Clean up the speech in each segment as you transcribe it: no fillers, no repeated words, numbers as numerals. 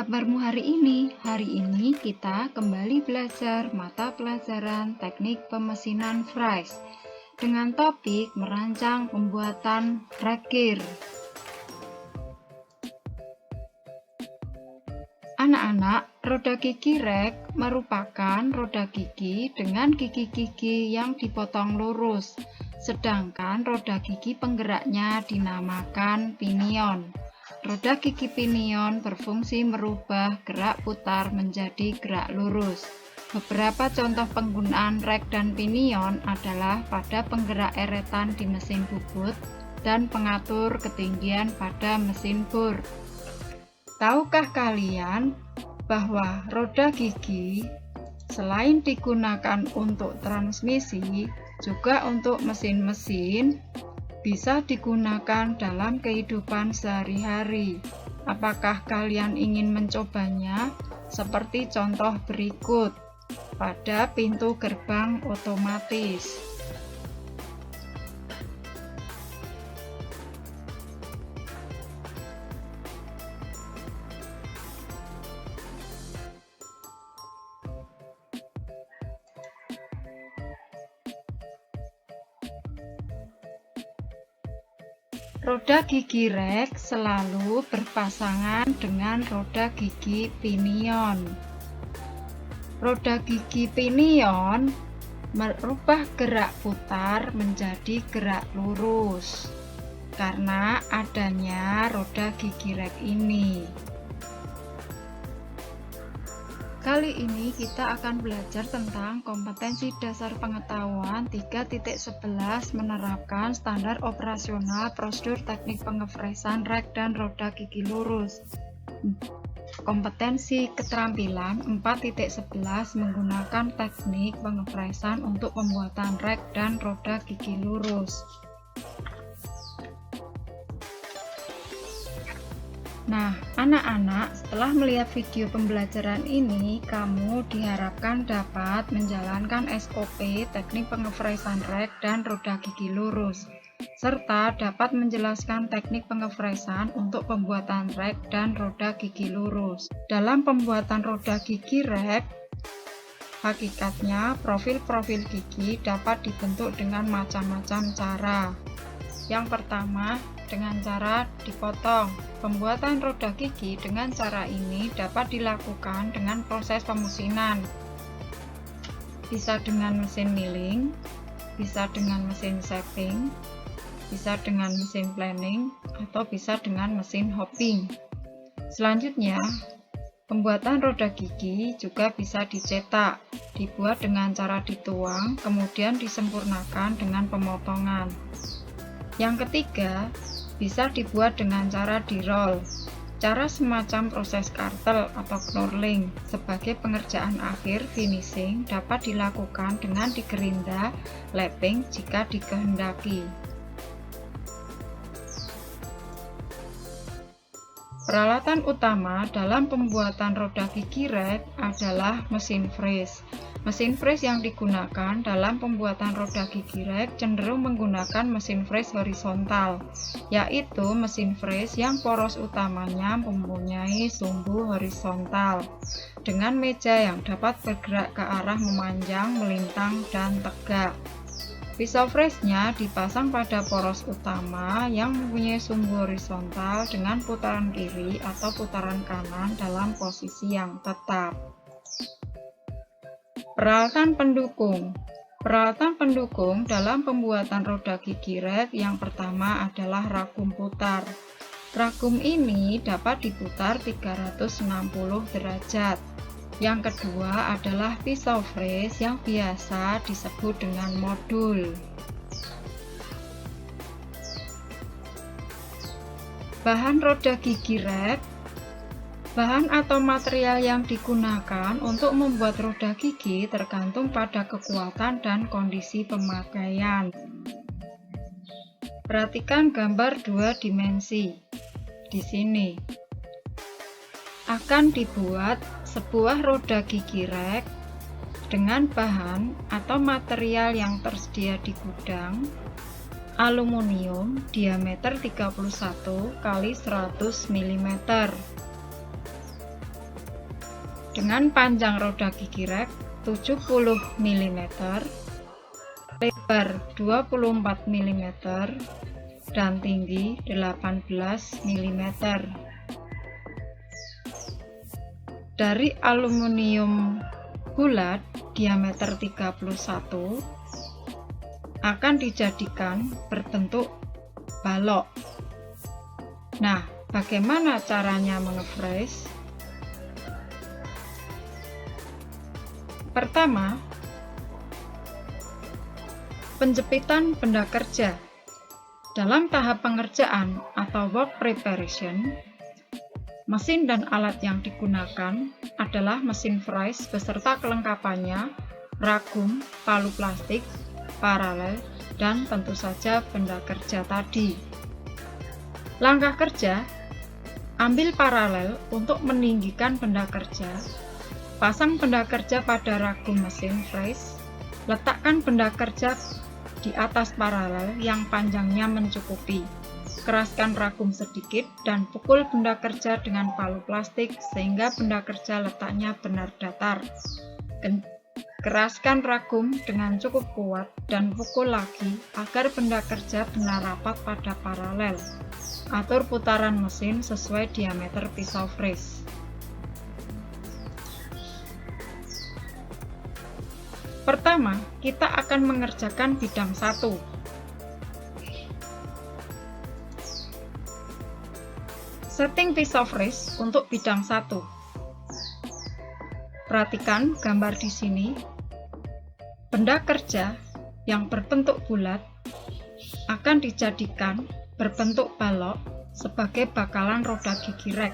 kabarmu hari ini? Hari ini kita kembali belajar mata pelajaran teknik pemesinan Fries dengan topik merancang pembuatan rek gear. Anak-anak, roda gigi rek merupakan roda gigi dengan gigi-gigi yang dipotong lurus, sedangkan roda gigi penggeraknya dinamakan pinion. Roda gigi pinion berfungsi merubah gerak putar menjadi gerak lurus. Beberapa contoh penggunaan rek dan pinion adalah pada penggerak eretan di mesin bubut dan pengatur ketinggian pada mesin bor. Tahukah kalian bahwa roda gigi selain digunakan untuk transmisi, juga untuk mesin-mesin bisa digunakan dalam kehidupan sehari-hari? Apakah kalian ingin mencobanya? Seperti contoh berikut pada pintu gerbang otomatis. Roda gigi rek selalu berpasangan dengan roda gigi pinion. Roda gigi pinion merubah gerak putar menjadi gerak lurus karena adanya roda gigi rek ini. Kali ini kita akan belajar tentang kompetensi dasar pengetahuan 3.11 menerapkan standar operasional prosedur teknik pengefresan rek dan roda gigi lurus. Kompetensi keterampilan 4.11 menggunakan teknik pengefresan untuk pembuatan rek dan roda gigi lurus. Nah, anak-anak, setelah melihat video pembelajaran ini, kamu diharapkan dapat menjalankan SOP teknik pengefresan rek dan roda gigi lurus, serta dapat menjelaskan teknik pengefresan untuk pembuatan rek dan roda gigi lurus. Dalam pembuatan roda gigi rek, hakikatnya profil-profil gigi dapat dibentuk dengan macam-macam cara. Yang pertama, dengan cara dipotong. Pembuatan roda gigi dengan cara ini dapat dilakukan dengan proses pemusinan. Bisa dengan mesin milling, bisa dengan mesin shaping, bisa dengan mesin planing, atau bisa dengan mesin hopping. Selanjutnya, pembuatan roda gigi juga bisa dicetak, dibuat dengan cara dituang, kemudian disempurnakan dengan pemotongan. Yang ketiga, bisa dibuat dengan cara di-roll, cara semacam proses kartel atau knurling. Sebagai pengerjaan akhir finishing dapat dilakukan dengan digerinda, lapping jika dikehendaki. Peralatan utama dalam pembuatan roda gigi rek adalah mesin freeze. Mesin freeze yang digunakan dalam pembuatan roda gigi rek cenderung menggunakan mesin freeze horizontal, yaitu mesin freeze yang poros utamanya mempunyai sumbu horizontal, dengan meja yang dapat bergerak ke arah memanjang, melintang, dan tegak. Pisau freeze-nya dipasang pada poros utama yang mempunyai sumbu horizontal dengan putaran kiri atau putaran kanan dalam posisi yang tetap. Peralatan pendukung. Peralatan pendukung dalam pembuatan roda gigi rek yang pertama adalah ragum putar. Ragum ini dapat diputar 360 derajat. Yang kedua adalah pisau freeze yang biasa disebut dengan modul. Bahan roda gigi rek. Bahan atau material yang digunakan untuk membuat roda gigi tergantung pada kekuatan dan kondisi pemakaian. Perhatikan gambar 2 dimensi. Di sini akan dibuat sebuah roda gigi rek dengan bahan atau material yang tersedia di gudang, aluminium diameter 31 x 100 mm. dengan panjang roda gigi rek 70 mm, lebar 24 mm, dan tinggi 18 mm. Dari aluminium bulat diameter 31 akan dijadikan berbentuk balok. Nah, bagaimana caranya mengefresh? Pertama, penjepitan benda kerja. Dalam tahap pengerjaan atau work preparation, mesin dan alat yang digunakan adalah mesin fresh beserta kelengkapannya, ragum, palu plastik, paralel, dan tentu saja benda kerja tadi. Langkah kerja, ambil paralel untuk meninggikan benda kerja, pasang benda kerja pada ragum mesin fresh, letakkan benda kerja di atas paralel yang panjangnya mencukupi. Keraskan ragum sedikit dan pukul benda kerja dengan palu plastik sehingga benda kerja letaknya benar datar. Keraskan ragum dengan cukup kuat dan pukul lagi agar benda kerja benar rapat pada paralel. Atur putaran mesin sesuai diameter pisau fresh. Pertama, kita akan mengerjakan bidang 1. Setting pisau fresh untuk bidang 1. Perhatikan gambar di sini. Benda kerja yang berbentuk bulat akan dijadikan berbentuk balok sebagai bakalan roda gigi rek.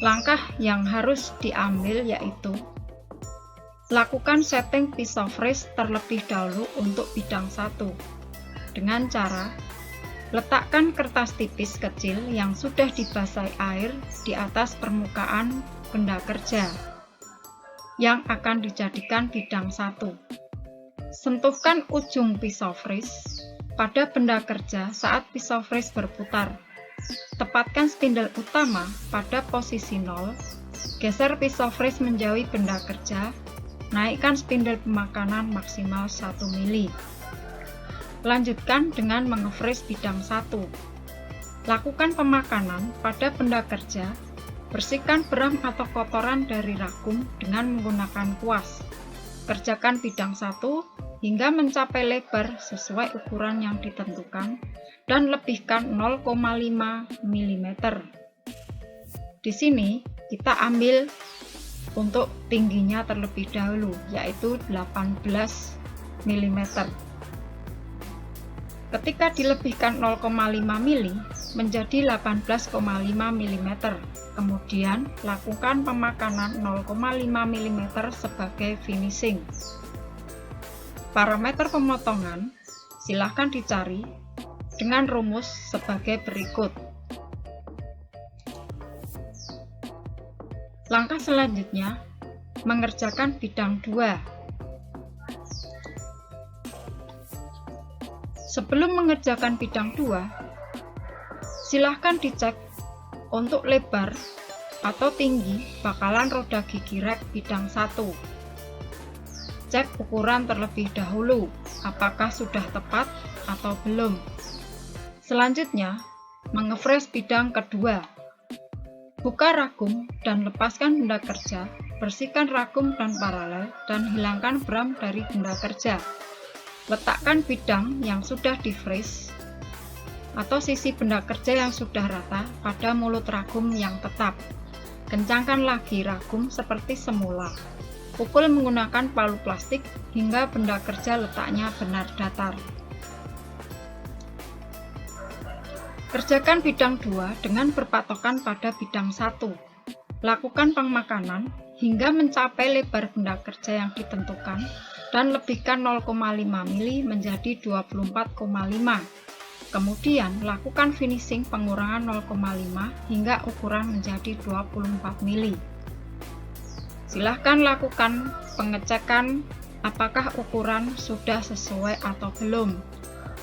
Langkah yang harus diambil yaitu lakukan setting pisau fresh terlebih dahulu untuk bidang 1 dengan cara letakkan kertas tipis kecil yang sudah dibasahi air di atas permukaan benda kerja yang akan dijadikan bidang 1. Sentuhkan ujung pisau fresh pada benda kerja saat pisau fresh berputar. Tepatkan spindle utama pada posisi 0, geser pisau fresh menjauhi benda kerja, naikkan spindle pemakanan maksimal 1 mili. Lanjutkan dengan mengefresh bidang 1. Lakukan pemakanan pada benda kerja, bersihkan beram atau kotoran dari ragum dengan menggunakan kuas. Kerjakan bidang 1 hingga mencapai lebar sesuai ukuran yang ditentukan dan lebihkan 0,5 mm. Di sini kita ambil untuk tingginya terlebih dahulu, yaitu 18 mm. Ketika dilebihkan 0,5 mm menjadi 18,5 mm, kemudian lakukan pemakanan 0,5 mm sebagai finishing. Parameter pemotongan silahkan dicari dengan rumus sebagai berikut. Langkah selanjutnya, mengerjakan bidang 2. Sebelum mengerjakan bidang 2, silahkan dicek untuk lebar atau tinggi bakalan roda gigi rek bidang 1. Cek ukuran terlebih dahulu, apakah sudah tepat atau belum. Selanjutnya, mengefresh bidang kedua. Buka ragum dan lepaskan benda kerja, bersihkan ragum dan paralel, dan hilangkan beram dari benda kerja. Letakkan bidang yang sudah di-fresh atau sisi benda kerja yang sudah rata pada mulut ragum yang tetap. Kencangkan lagi ragum seperti semula. Pukul menggunakan palu plastik hingga benda kerja letaknya benar datar. Kerjakan bidang 2 dengan berpatokan pada bidang 1. Lakukan pemakanan hingga mencapai lebar benda kerja yang ditentukan dan lebihkan 0,5 mili menjadi 24,5. Kemudian lakukan finishing pengurangan 0,5 hingga ukuran menjadi 24 mili. Silahkan lakukan pengecekan apakah ukuran sudah sesuai atau belum.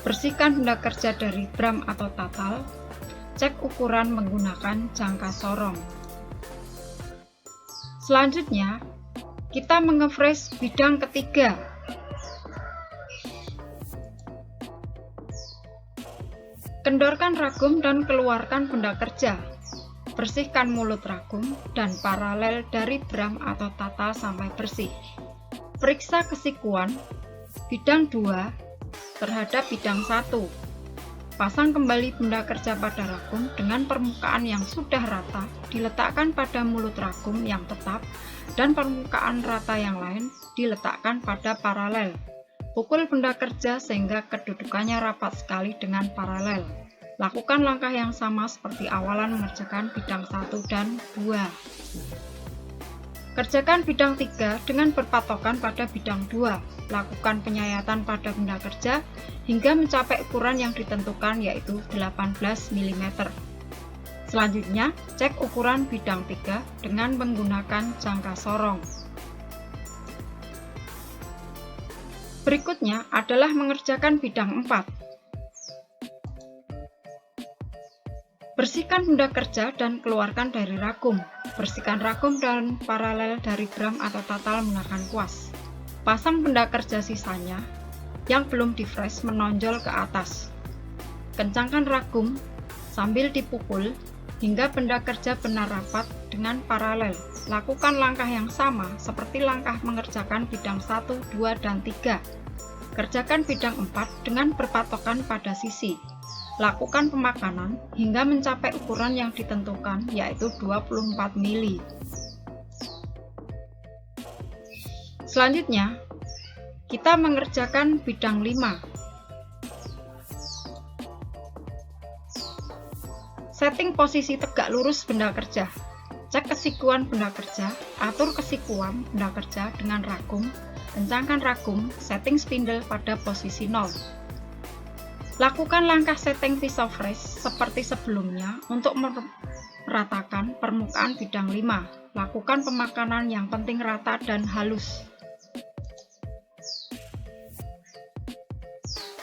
Bersihkan benda kerja dari bram atau tatal. Cek ukuran menggunakan jangka sorong. Selanjutnya, kita mengefresh bidang ketiga. Kendorkan ragum dan keluarkan benda kerja. Bersihkan mulut ragum dan paralel dari bram atau tata sampai bersih. Periksa kesikuan bidang 2 terhadap bidang 1. Pasang kembali benda kerja pada ragum dengan permukaan yang sudah rata, diletakkan pada mulut ragum yang tetap, dan permukaan rata yang lain diletakkan pada paralel. Pukul benda kerja sehingga kedudukannya rapat sekali dengan paralel. Lakukan langkah yang sama seperti awalan mengerjakan bidang 1 dan 2. Kerjakan bidang 3 dengan berpatokan pada bidang 2. Lakukan penyayatan pada benda kerja hingga mencapai ukuran yang ditentukan, yaitu 18 mm. Selanjutnya, cek ukuran bidang 3 dengan menggunakan jangka sorong. Berikutnya adalah mengerjakan bidang 4. Bersihkan benda kerja dan keluarkan dari ragum. Bersihkan ragum dan paralel dari bram atau tatal menggunakan kuas. Pasang benda kerja sisanya yang belum di-fresh menonjol ke atas. Kencangkan ragum sambil dipukul hingga benda kerja benar rapat dengan paralel. Lakukan langkah yang sama seperti langkah mengerjakan bidang 1, 2, dan 3. Kerjakan bidang 4 dengan berpatokan pada sisi. Lakukan pemakanan hingga mencapai ukuran yang ditentukan, yaitu 24 mili. Selanjutnya, kita mengerjakan bidang 5. Setting posisi tegak lurus benda kerja. Cek kesikuan benda kerja, atur kesikuan benda kerja dengan ragum, kencangkan ragum, setting spindle pada posisi 0. Lakukan langkah setting pisau fresh seperti sebelumnya untuk meratakan permukaan bidang 5. Lakukan pemakanan yang penting rata dan halus.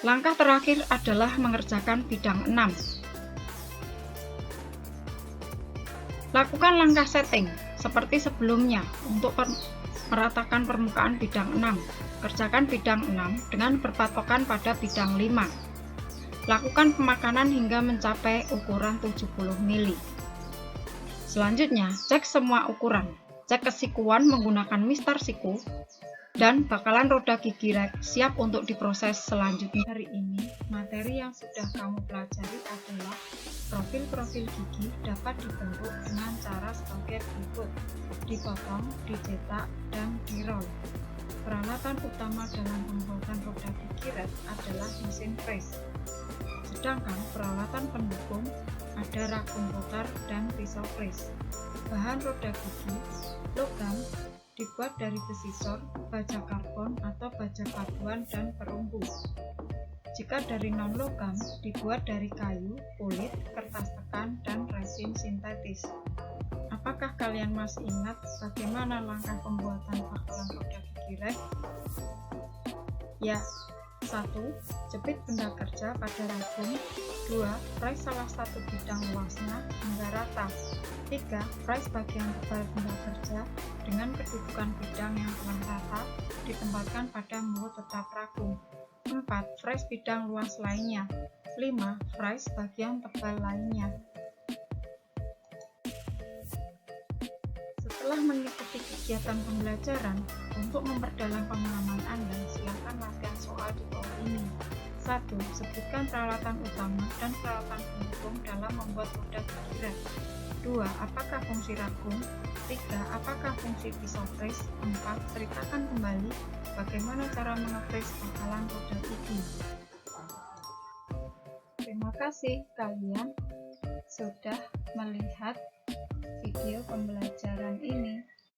Langkah terakhir adalah mengerjakan bidang 6. Lakukan langkah setting seperti sebelumnya untuk meratakan permukaan bidang 6. Kerjakan bidang 6 dengan berpatokan pada bidang 5. Lakukan pemakanan hingga mencapai ukuran 70 mili. Selanjutnya, cek semua ukuran. Cek kesikuan menggunakan mistar siku dan bakalan roda gigi rek siap untuk diproses selanjutnya. Hari ini, materi yang sudah kamu pelajari adalah profil-profil gigi dapat dibentuk dengan cara sebagai berikut: dipotong, dicetak, dan dirol. Peralatan utama dalam pembuatan roda gigi rek adalah mesin press. Sedangkan peralatan pendukung ada ragum putar dan pisau press. Bahan roda gigi logam dibuat dari besi sor, baja karbon atau baja paduan, dan perunggu. Jika dari non-logam, dibuat dari kayu, kulit, kertas tekan, dan resin sintetis. Apakah kalian masih ingat bagaimana langkah pembuatan bakalan roda gigi rek? Ya. 1. Jepit benda kerja pada ragum. 2. Press salah satu bidang luasnya hingga rata. 3. Press bagian tebal benda kerja dengan kedudukan bidang yang telah rata ditempatkan pada mulut tetap ragum. 4. Press bidang luas lainnya. 5. Press bagian tebal lainnya. Setelah mengikuti kegiatan pembelajaran, untuk memperdalam pemahaman Anda, silakan latihan soal di bawah ini. 1. Sebutkan peralatan utama dan peralatan pendukung dalam membuat roda gigi rek. 2. Apakah fungsi ragum? 3. Apakah fungsi pisau press? 4. Ceritakan kembali bagaimana cara mengepres bakalan roda gigi. Terima kasih kalian sudah melihat video pembelajaran ini.